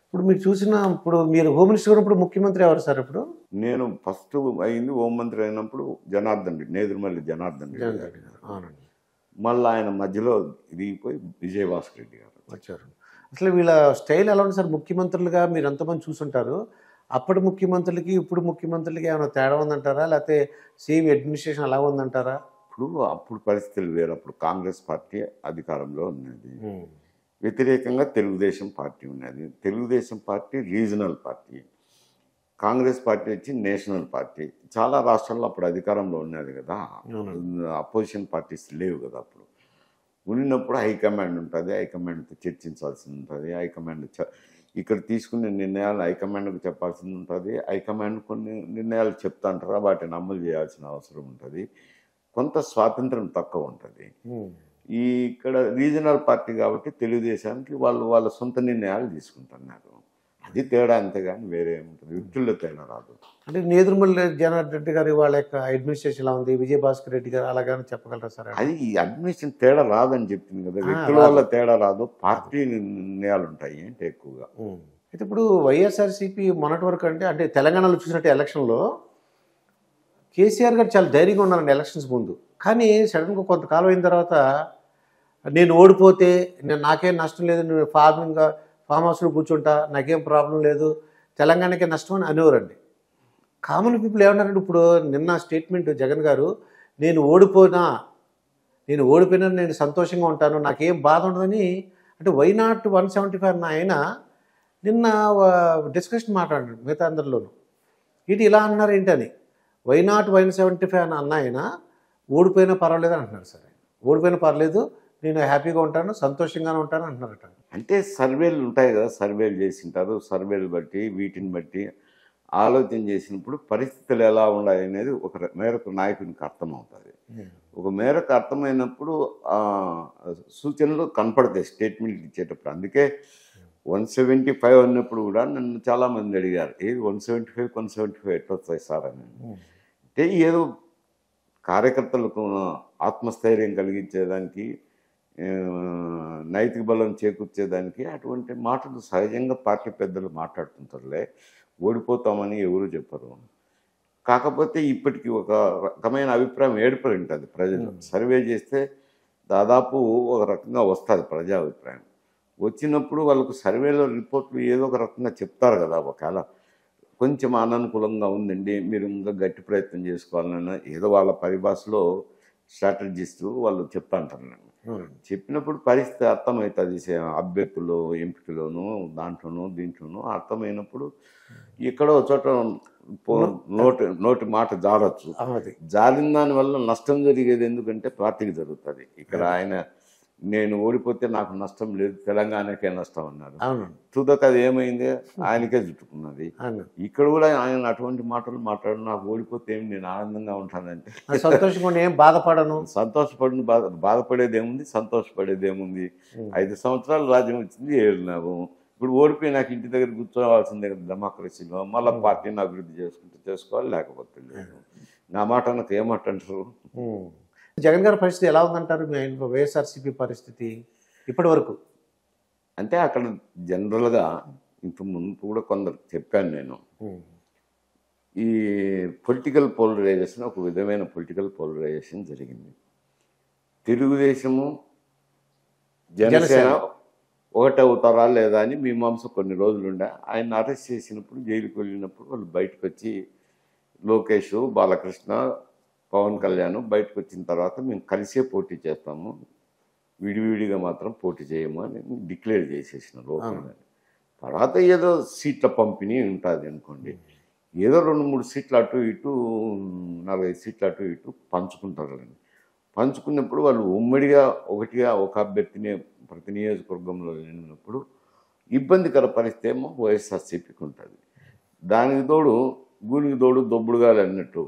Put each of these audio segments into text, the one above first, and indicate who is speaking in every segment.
Speaker 1: ఇప్పుడు మీరు చూసిన ఇప్పుడు మీరు హోమ్ మినిస్టర్ ఉన్నప్పుడు ముఖ్యమంత్రి ఎవరు సార్ ఇప్పుడు?
Speaker 2: నేను ఫస్ట్ అయింది హోంమంత్రి అయినప్పుడు జనార్దన్ రెడ్డి, నేదురుమల్లి జనార్దన్ రెడ్డి
Speaker 1: జగన్
Speaker 2: గారు.
Speaker 1: రెడ్డి గారు. అవునండి.
Speaker 2: మళ్ళీ ఆయన మధ్యలో దిగిపోయి విజయభాస్కర్ రెడ్డి గారు
Speaker 1: వచ్చారు. అసలు వీళ్ళ స్టైల్ ఎలా ఉంది సార్? ముఖ్యమంత్రులుగా మీరు ఎంతమంది చూసుంటారు. అప్పటి ముఖ్యమంత్రులకి, ఇప్పుడు ముఖ్యమంత్రులకి ఏమైనా తేడా ఉందంటారా? లేకపోతే సేమ్ అడ్మినిస్ట్రేషన్ అలా ఉందంటారా?
Speaker 2: అప్పుడు పరిస్థితులు వేరు. అప్పుడు కాంగ్రెస్ పార్టీ అధికారంలో ఉన్నది, వ్యతిరేకంగా తెలుగుదేశం పార్టీ ఉన్నది. Telugu Desam party regional party, Congress party వచ్చి నేషనల్ పార్టీ. చాలా రాష్ట్రాల్లో అప్పుడు అధికారంలో ఉన్నది కదా, అపోజిషన్ పార్టీస్ లేవు కదా. అప్పుడు ఉన్నప్పుడు హైకమాండ్ ఉంటుంది, హైకమాండ్తో చర్చించాల్సి ఉంటుంది. హైకమాండ్ ఇక్కడ తీసుకునే నిర్ణయాలు హైకమాండ్కు చెప్పాల్సి ఉంటుంది. హైకమాండ్ కొన్ని నిర్ణయాలు చెప్తాంటారా, వాటిని అమలు చేయాల్సిన అవసరం ఉంటుంది. కొంత స్వాతంత్రం తక్కువ ఉంటుంది. ఇక్కడ రీజనల్ పార్టీ కాబట్టి తెలుగుదేశానికి వాళ్ళ సొంత నిర్ణయాలు తీసుకుంటున్నారు. అది తేడా, అంతేగాని వేరే ఏముంటుంది, వ్యక్తుల్లో తేడా రాదు.
Speaker 1: అంటే నేదురుమల్లి జనార్దన్ రెడ్డి గారి వాళ్ళ యొక్క అడ్మినిస్ట్రేషన్ ఎలా ఉంది, విజయభాస్కర్ రెడ్డి గారు అలాగని చెప్పగలరా సార్?
Speaker 2: అది అడ్మినిస్ట్రేషన్ తేడా రాదని చెప్తుంది కదా, వ్యక్తుల వల్ల తేడా రాదు, పార్టీ నిర్ణయాలు ఉంటాయి అంటే ఎక్కువగా.
Speaker 1: అయితే ఇప్పుడు వైఎస్ఆర్సీపీ మొన్నటి వరకు అంటే తెలంగాణలో చూసినట్టు ఎలక్షన్లో కేసీఆర్ గారు చాలా ధైర్యంగా ఉన్నారండి ఎలక్షన్స్ ముందు. కానీ సడన్గా కొంతకాలం అయిన తర్వాత నేను ఓడిపోతే నాకేం నష్టం లేదు, నేను ఫామ్ హౌస్లో కూర్చుంటా, నాకేం ప్రాబ్లం లేదు, తెలంగాణకే నష్టం అని అనేవారండి. కామన్ పీపుల్ ఏమన్నారంటే ఇప్పుడు నిన్న స్టేట్మెంట్ జగన్ గారు, నేను ఓడిపోయినా నేను సంతోషంగా ఉంటాను, నాకేం బాధ ఉండదని. అంటే వై నాట్ 175 అన్న ఆయన నిన్న డిస్కషన్ మాట్లాడారు మిగతా అందరిలోనూ. ఇది ఇలా అన్నారు ఏంటని, వై నాట్ 175 అన్న ఆయన ఓడిపోయినా పర్వాలేదు అంటున్నారు సార్. ఆయన ఓడిపోయినా పర్లేదు, నేను హ్యాపీగా ఉంటాను, సంతోషంగానే ఉంటాను అంటున్నారట.
Speaker 2: అంటే సర్వేలు ఉంటాయి కదా, సర్వేలు చేసింటారు. సర్వేలు బట్టి వీటిని బట్టి ఆలోచన చేసినప్పుడు పరిస్థితులు ఎలా ఉన్నాయి అనేది ఒక మేరకు నాయకునికి అర్థమవుతుంది. ఒక మేరకు అర్థమైనప్పుడు సూచనలు కనపడతాయి స్టేట్మెంట్ ఇచ్చేటప్పుడు. అందుకే 175 అన్నప్పుడు కూడా నన్ను చాలామంది అడిగారు, ఏది 175 ఎట్లా వస్తాయి సార్ అని. అంటే ఏదో కార్యకర్తలకు ఆత్మస్థైర్యం కలిగించేదానికి, నైతిక బలం చేకూర్చేదానికి అటువంటి మాటలు సహజంగా పార్టీ పెద్దలు మాట్లాడుతుంటారులే, ఓడిపోతామని ఎవరు చెప్పరు. కాకపోతే ఇప్పటికీ ఒక రకమైన అభిప్రాయం ఏర్పడి ఉంటుంది ప్రజలు. సర్వే చేస్తే దాదాపు ఒక రకంగా వస్తుంది ప్రజాభిప్రాయం. వచ్చినప్పుడు వాళ్ళకు సర్వేలో రిపోర్ట్లు ఏదో ఒక రకంగా చెప్తారు కదా, ఒకవేళ కొంచెం అననుకూలంగా ఉందండి, మీరు ఇంకా గట్టి ప్రయత్నం చేసుకోవాలన్నా ఏదో వాళ్ళ పరిభాషలో స్ట్రాటజిస్ట్ వాళ్ళు చెప్తా అంటారు. చెప్పినప్పుడు పరిస్థితి అర్థమవుతుంది, అభ్యర్థులు ఎంపికలోను దాంట్లోనూ దీంట్లోనూ అర్థమైనప్పుడు ఎక్కడో చోట నోటి మాట జారచ్చు. జారిన దానివల్ల నష్టం జరిగేది ఎందుకంటే పార్టీకి జరుగుతుంది. ఇక్కడ ఆయన నేను ఓడిపోతే నాకు నష్టం లేదు, తెలంగాణకే నష్టం అన్నారు. తుదకు అది ఏమైంది, ఆయనకే చుట్టుకున్నది. ఇక్కడ కూడా ఆయన అటువంటి మాటలు మాట్లాడు, నాకు ఓడిపోతే ఏమి, నేను ఆనందంగా ఉంటానంటే
Speaker 1: సంతోషంగా ఏం బాధపడను,
Speaker 2: బాధపడేదేముంది, సంతోషపడేదేముంది. 5 సంవత్సరాలు రాజ్యం వచ్చింది, ఏళ్ళినాము. ఇప్పుడు ఓడిపోయి నాకు ఇంటి దగ్గర కూర్చోవాల్సిందే కదా డెమోక్రసీలో. మళ్ళీ పార్టీని అభివృద్ధి చేసుకోవాలి, లేకపోతే లేదు. నా మాట నాకు ఏమంటారు.
Speaker 1: జగన్ గారి పరిస్థితి ఎలా ఉందంటారు? వైఎస్ఆర్సీపీ పరిస్థితి ఇప్పటి వరకు
Speaker 2: అంటే అక్కడ జనరల్గా ఇంత ముందు కూడా కొందరు చెప్పాను నేను, ఈ పొలిటికల్ పోలరైజేషన్, ఒక విధమైన పొలిటికల్ పోలరైజేషన్ జరిగింది. తెలుగుదేశము జనసేన ఒకటే అవుతారా లేదా అని మీమాంస కొన్ని రోజులుండే. ఆయన అరెస్ట్ చేసినప్పుడు, జైలుకి వెళ్ళినప్పుడు వాళ్ళు బయటకు వచ్చి, లోకేష్, బాలకృష్ణ, పవన్ కళ్యాణ్ బయటకు వచ్చిన తర్వాత మేము కలిసే పోటీ చేస్తాము, విడివిడిగా మాత్రం పోటీ చేయము అని డిక్లేర్ చేసేసిన లోపల. తర్వాత ఏదో సీట్ల పంపిణీ ఉంటుంది అనుకోండి, ఏదో 2-3 సీట్లు అటు ఇటు, 4-5 సీట్లు అటు ఇటు పంచుకుంటారు. పంచుకున్నప్పుడు వాళ్ళు ఉమ్మడిగా ఒకటిగా ఒక అభ్యర్థిని ప్రతి నియోజకవర్గంలో వెళ్ళినప్పుడు ఇబ్బందికర పరిస్థితి ఏమో వైఎస్ఆర్సీపీకి ఉంటుంది. దానికి తోడు గూనికి తోడు దొబ్బుడుగాలు అన్నట్టు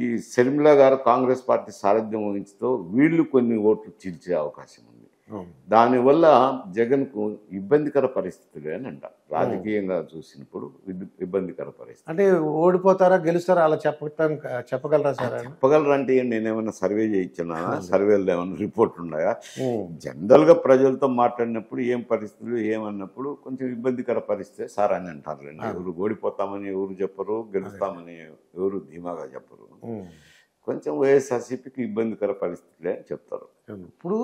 Speaker 2: ఈ షర్మిల గారు కాంగ్రెస్ పార్టీ సారథ్యం వహించుతో వీళ్ళు కొన్ని ఓట్లు చీల్చే అవకాశం ఉంది. దానివల్ల జగన్కు ఇబ్బందికర పరిస్థితులే అని అంటారు. రాజకీయంగా చూసినప్పుడు ఇబ్బందికర పరిస్థితి.
Speaker 1: అంటే ఓడిపోతారా గెలుస్తారా అలా చెప్పగలరా సార్?
Speaker 2: చెప్పగలరంటే నేనేమైనా సర్వే చేయించినా, సర్వేలు ఏమైనా రిపోర్ట్ ఉన్నాయా? జనరల్గా ప్రజలతో మాట్లాడినప్పుడు ఏం పరిస్థితులు ఏమన్నప్పుడు కొంచెం ఇబ్బందికర పరిస్థితి సార్ అని అంటారు. ఎవరు ఓడిపోతామని ఎవరు చెప్పరు, గెలుస్తామని ఎవరు ధీమాగా చెప్పరు. కొంచెం వైఎస్ఆర్సీపీకి ఇబ్బందికర పరిస్థితులే అని చెప్తారు.
Speaker 1: ఇప్పుడు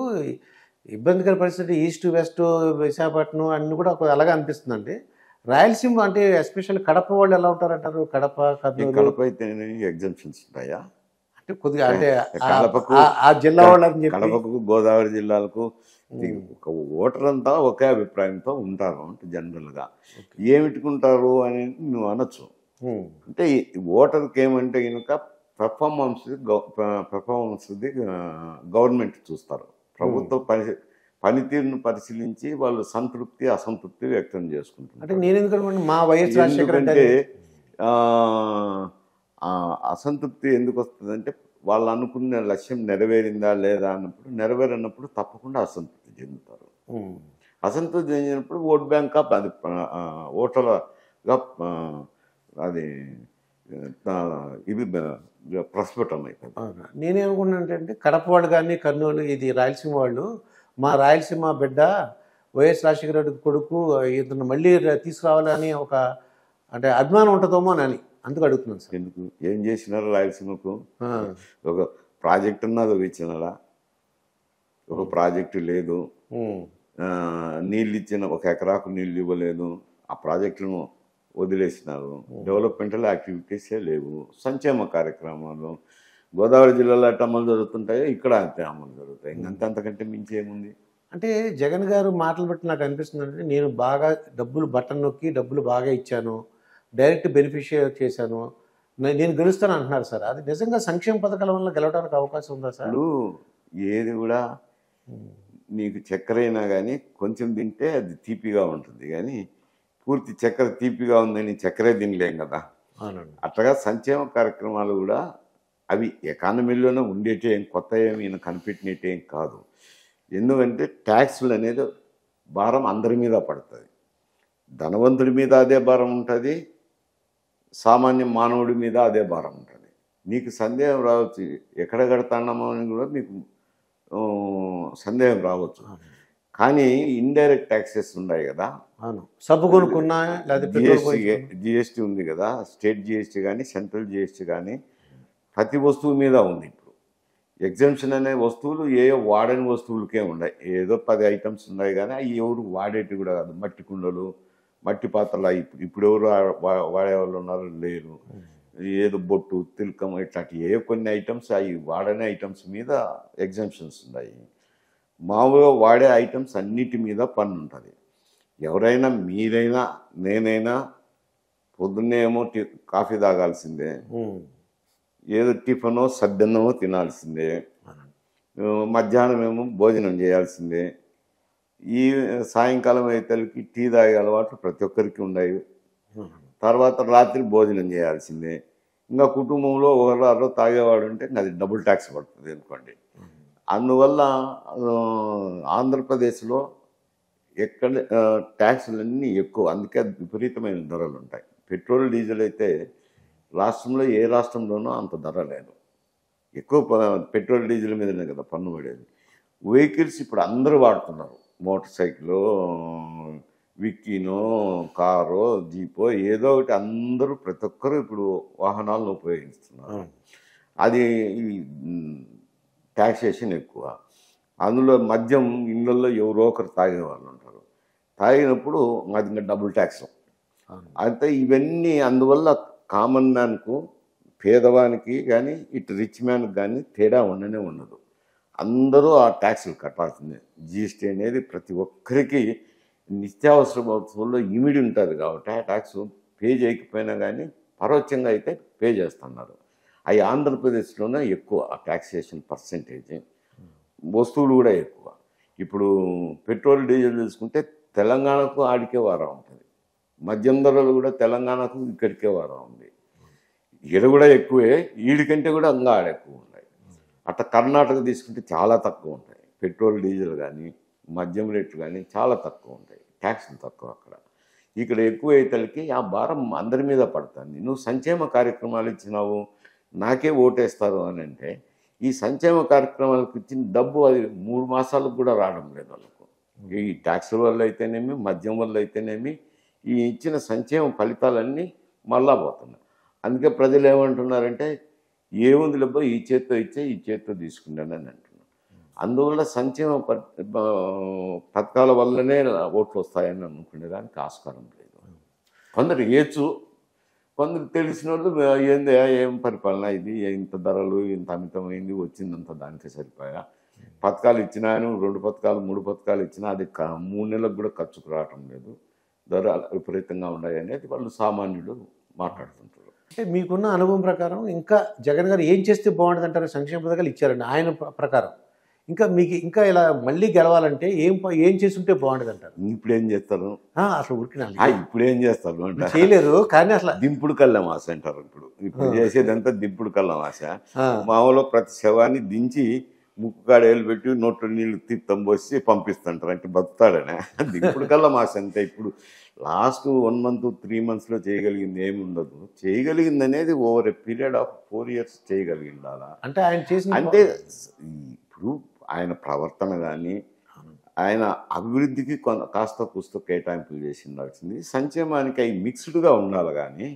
Speaker 1: ఇబ్బందికర పరిస్థితి ఈస్ట్ వెస్ట్ విశాఖపట్నం అన్ని కూడా అలాగే అనిపిస్తుందండి. రాయలసీమ అంటే ఎస్పెషల్ కడప వాళ్ళు ఎలా ఉంటారంటారు? కడప
Speaker 2: కడప అయితే ఎగ్జామ్షన్స్ ఉంటాయా
Speaker 1: అంటే కొద్దిగా అంటే
Speaker 2: కడపకు
Speaker 1: ఆ జిల్లా వాళ్ళని
Speaker 2: కడపకు గోదావరి జిల్లాలకు ఒక ఓటర్ అంతా ఒకే అభిప్రాయంతో ఉంటారు అంటే జనరల్గా. ఏమిటికుంటారు అని నువ్వు అనొచ్చు. అంటే ఓటర్కి ఏమంటే కనుక పెర్ఫార్మెన్స్ది గవర్నమెంట్ చూస్తారు. ప్రభుత్వ పనితీరును పరిశీలించి వాళ్ళు సంతృప్తి అసంతృప్తి వ్యక్తం చేసుకుంటారు.
Speaker 1: అంటే నేను ఎందుకంటే మా వైఎస్ రాజశేఖర్
Speaker 2: అంటే అసంతృప్తి ఎందుకు వస్తుందంటే వాళ్ళు అనుకున్న లక్ష్యం నెరవేరిందా లేదా అన్నప్పుడు, నెరవేరన్నప్పుడు తప్పకుండా అసంతృప్తి చెందుతారు. అసంతృప్తి చెందినప్పుడు ఓట్ బ్యాంక్ అది ఓటర్గా అది ఇవి ప్రస్ఫుటం అవుతుంది.
Speaker 1: నేనేమనుకున్నానంటే కడప వాళ్ళు కానీ కర్నూలు ఇది రాయలసీమ వాళ్ళు మా రాయలసీమ బిడ్డ వైఎస్ రాజశేఖర రెడ్డి కొడుకు ఇతను మళ్ళీ తీసుకురావాలని ఒక అంటే అభిమానం ఉంటుందేమో అని అందుకు అడుగుతున్నాను సార్.
Speaker 2: ఎందుకు ఏం చేసినారు రాయలసీమకు? ఒక ప్రాజెక్ట్ ఉన్నది ఇచ్చినారా? ఒక ప్రాజెక్టు లేదు. నీళ్ళు ఇచ్చిన ఒక ఎకరాకు నీళ్ళు ఇవ్వలేదు. ఆ ప్రాజెక్టును వదిలేసినారు. డెవలప్మెంటల్ యాక్టివిటీసే లేవు. సంక్షేమ కార్యక్రమాలు గోదావరి జిల్లాలో అట్ట అమలు జరుగుతుంటాయో ఇక్కడ అంతే అమలు జరుగుతాయి. అంతకంటే మించి ఏముంది?
Speaker 1: అంటే జగన్ గారు మాటలు బట్టి నాకు అనిపిస్తుంది అంటే నేను బాగా డబ్బులు బటన్ నొక్కి డబ్బులు బాగా ఇచ్చాను, డైరెక్ట్ బెనిఫిషియరీ చేశాను, నేను గెలుస్తాను అంటున్నారు సార్. అది నిజంగా సంక్షేమ పథకాల వల్ల గెలవడానికి అవకాశం ఉందా సార్?
Speaker 2: ఏది కూడా నీకు చక్కెర అయినా కానీ కొంచెం తింటే అది తీపిగా ఉంటుంది, కానీ పూర్తి చక్కెర తీపిగా ఉందని చక్కెరే తినలేం కదా. అట్లాగా సంక్షేమ కార్యక్రమాలు కూడా అవి ఎకానమీలోనే ఉండేటే ఏం కొత్త ఏమి కనిపెట్టినట్టే ఏం కాదు. ఎందుకంటే ట్యాక్సులు అనేది భారం అందరి మీద పడుతుంది. ధనవంతుడి మీద అదే భారం ఉంటుంది, సామాన్య మానవుడి మీద అదే భారం ఉంటుంది. నీకు సందేహం రావచ్చు, ఎక్కడ కడతాన్నామో అని కూడా మీకు సందేహం రావచ్చు. కానీ ఇండైరెక్ట్ ట్యాక్సెస్ ఉన్నాయి కదా,
Speaker 1: సబ్బు కొనుక్కున్నా
Speaker 2: జిఎస్టీ ఉంది కదా, స్టేట్ జిఎస్టీ కానీ సెంట్రల్ జిఎస్టీ కానీ ప్రతి వస్తువు మీద ఉంది. ఇప్పుడు ఎగ్జామ్షన్ అనే వస్తువులు వాడని వస్తువులకే ఉన్నాయి. ఏదో 10 ఐటమ్స్ ఉన్నాయి కానీ అవి ఎవరు వాడేటి కూడా కాదు. మట్టి కుండలు, మట్టి పాత్రలు ఇప్పుడు ఎవరు వాడేవాళ్ళు ఉన్నారు లేరు. ఏదో బొట్టు, తిలకం ఇట్లాంటి కొన్ని ఐటమ్స్ అవి వాడని ఐటమ్స్ మీద ఎగ్జామ్షన్స్ ఉన్నాయి. మామూలుగా వాడే ఐటమ్స్ అన్నిటి మీద పన్ను ఉంటుంది. ఎవరైనా మీరైనా నేనైనా పొద్దున్నే ఏమో కాఫీ తాగాల్సిందే, ఏదో టిఫనో సద్దన్నమో తినాల్సిందే, మధ్యాహ్నం ఏమో భోజనం చేయాల్సిందే. ఈ సాయంకాలం అయితేకి టీ తాగే అలవాట్లు ప్రతి ఒక్కరికి ఉన్నాయి. తర్వాత రాత్రి భోజనం చేయాల్సిందే. ఇంకా కుటుంబంలో ఒకరు తాగేవాడు ఉంటే అది డబుల్ ట్యాక్స్ పడుతుంది అనుకోండి. అందువల్ల ఆంధ్రప్రదేశ్లో ఎక్కడ ట్యాక్సులన్నీ ఎక్కువ, అందుకే విపరీతమైన ధరలు ఉంటాయి. పెట్రోల్ డీజిల్ అయితే రాష్ట్రంలో ఏ రాష్ట్రంలోనూ అంత ధర లేదు. ఎక్కువ పెట్రోల్ డీజిల్ మీదనే కదా పన్ను పడేది. వెహికల్స్ ఇప్పుడు అందరూ వాడుతున్నారు. మోటార్ సైకిల్, విక్కీనో, కారో, జీపో ఏదో ఒకటి అందరూ ప్రతి ఒక్కరూ ఇప్పుడు వాహనాలను ఉపయోగిస్తున్నారు. అది ట్యాక్సేషన్ ఎక్కువ. అందులో మద్యం ఇళ్ళల్లో ఎవరో ఒకరు తాగేవాళ్ళు ఉంటారు. తాగినప్పుడు అది ఇంకా డబుల్ ట్యాక్స్. అయితే ఇవన్నీ అందువల్ల కామన్ మ్యాన్కు, పేదవానికి కానీ ఇటు రిచ్ మ్యాన్కి కానీ తేడా ఉండనే ఉండదు. అందరూ ఆ ట్యాక్సులు కట్టాల్సిందే. జిఎస్టీ అనేది ప్రతి ఒక్కరికి నిత్యావసర వస్తువుల్లో ఇమిడి ఉంటుంది కాబట్టి ఆ ట్యాక్స్ పే చేయకపోయినా కానీ పరోక్షంగా అయితే పే చేస్తున్నారు. అవి ఆంధ్రప్రదేశ్లోనే ఎక్కువ ఆ ట్యాక్సేషన్ పర్సెంటేజ్. వస్తువులు కూడా ఎక్కువ. ఇప్పుడు పెట్రోల్ డీజిల్ తీసుకుంటే తెలంగాణకు ఆడికే వారా ఉంటుంది. మద్యం ధరలు కూడా తెలంగాణకు ఇక్కడికే వారా ఉంది. ఈడ కూడా ఎక్కువే, ఈడికంటే కూడా ఇంకా ఆడ ఎక్కువ ఉన్నాయి. అట్లా కర్ణాటక తీసుకుంటే చాలా తక్కువ ఉంటాయి పెట్రోల్ డీజిల్ కానీ మద్యం రేట్లు కానీ చాలా తక్కువ ఉంటాయి, ట్యాక్సులు తక్కువ అక్కడ. ఇక్కడ ఎక్కువ అయ్యేతలకి ఆ భారం అందరి మీద పడుతుంది. నువ్వు సంక్షేమ కార్యక్రమాలు ఇచ్చినావు, నాకే ఓటేస్తారు అని అంటే ఈ సంక్షేమ కార్యక్రమాలకు ఇచ్చిన డబ్బు అది 3 మాసాలకు కూడా రావడం లేదు వాళ్ళకు. ఈ ట్యాక్సుల వల్ల అయితేనేమి, మద్యం వల్ల అయితేనేమి, ఈ ఇచ్చిన సంక్షేమ ఫలితాలన్నీ మళ్ళా పోతున్నాయి. అందుకే ప్రజలు ఏమంటున్నారంటే ఏముంది లేబో ఈ చేత్తో ఇచ్చే ఈ చేత్తో తీసుకున్నాను అని అంటున్నారు. అందువల్ల సంక్షేమ పథకాల వల్లనే ఓట్లు వస్తాయని అనుకునేదానికి ఆస్కారం లేదు. కొందరు ఏచు, కొందరు తెలిసిన వాళ్ళు ఏంది ఏం పరిపాలన ఇది, ఇంత ధరలు ఇంత అమితమైంది, వచ్చిందంత దానికే సరిపోయా, పథకాలు ఇచ్చినా 2 పథకాలు 3 పథకాలు ఇచ్చినా అది 3 నెలలకు కూడా ఖర్చుకు రావటం లేదు, ధర విపరీతంగా ఉన్నాయి అనేది వాళ్ళు సామాన్యులు మాట్లాడుతుంటారు.
Speaker 1: అంటే మీకున్న అనుభవం ప్రకారం ఇంకా జగన్ గారు ఏం చేస్తే బాగుంటుంది అంటారు? సంక్షేమ పథకాలు ఇచ్చారండి ఆయన ప్రకారం. ఇంకా మీకు ఇంకా ఇలా మళ్ళీ గెలవాలంటే ఏం చేస్తుంటే బాగుంటుంది అంటారు?
Speaker 2: ఇప్పుడు ఏం చేస్తారు
Speaker 1: అసలు ఉరికినా
Speaker 2: ఇప్పుడు ఏం చేస్తారు అంటే
Speaker 1: చేయలేరు, కానీ అసలు
Speaker 2: దింపుడు కళ్ళం ఆశ అంటారు. ఇప్పుడు చేసేదంతా దింపుడు కళ్ళం ఆశ. మామూలు ప్రతి శవాన్ని దించి ముక్కు కాడ ఏళ్ళు పెట్టి నోట్లో నీళ్ళు తీర్థం పోసి పంపిస్తుంటారు, అంటే బతుకుతాడనే. దింపుడు కళ్ళం ఆశ అంతే. ఇప్పుడు లాస్ట్ 1 month 3 monthsలో చేయగలిగింది ఏమి ఉండదు. చేయగలిగింది అనేది over a period of 4 years చేయగలిగింది అలా.
Speaker 1: అంటే ఆయన చేసిన
Speaker 2: అంటే ఇప్పుడు ఆయన ప్రవర్తన కానీ ఆయన అభివృద్ధికి కాస్త కూస్త కేటాయింపులు చేసి ఉండాల్సింది, సంక్షేమానికి అవి మిక్స్డ్గా ఉండాలి. కానీ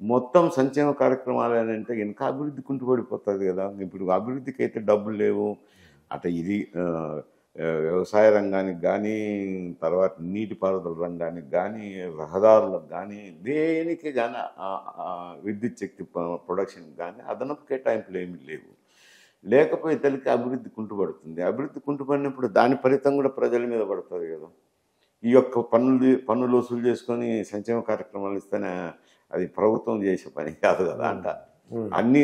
Speaker 2: మొత్తం సంక్షేమ కార్యక్రమాలు అని అంటే ఇంకా అభివృద్ధి కుంటుపడిపోతుంది కదా. ఇప్పుడు అభివృద్ధికి అయితే డబ్బులు లేవు, అటు ఇది వ్యవసాయ రంగానికి కానీ, తర్వాత నీటిపారుదల రంగానికి కానీ, రహదారులకు కానీ, దేనికి కానీ విద్యుత్ శక్తి ప్రొడక్షన్కి కానీ అదనపు కేటాయింపులు ఏమీ లేవు. లేకపోతే తల్లికి అభివృద్ధి కుంటుపడుతుంది. అభివృద్ధి కుంటుపడినప్పుడు దాని ఫలితం కూడా ప్రజల మీద పడుతుంది కదా. ఈ యొక్క పన్నులు వసూలు చేసుకొని సంక్షేమ కార్యక్రమాలు ఇస్తేనే అది ప్రభుత్వం చేసే పని కాదు కదా. అంట అన్నీ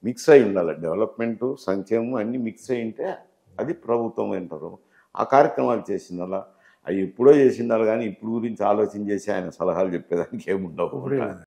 Speaker 2: మిక్స్ అయి ఉండాలి, డెవలప్మెంటు సంక్షేమం అన్నీ మిక్స్ అయి ఉంటే అది ప్రభుత్వం అంటారు. ఆ కార్యక్రమాలు చేసిండాలా, అవి ఎప్పుడో చేసిండాలి. కానీ ఇప్పుడు గురించి ఆలోచన చేసి ఆయన సలహాలు చెప్పేదానికి ఏముండవు.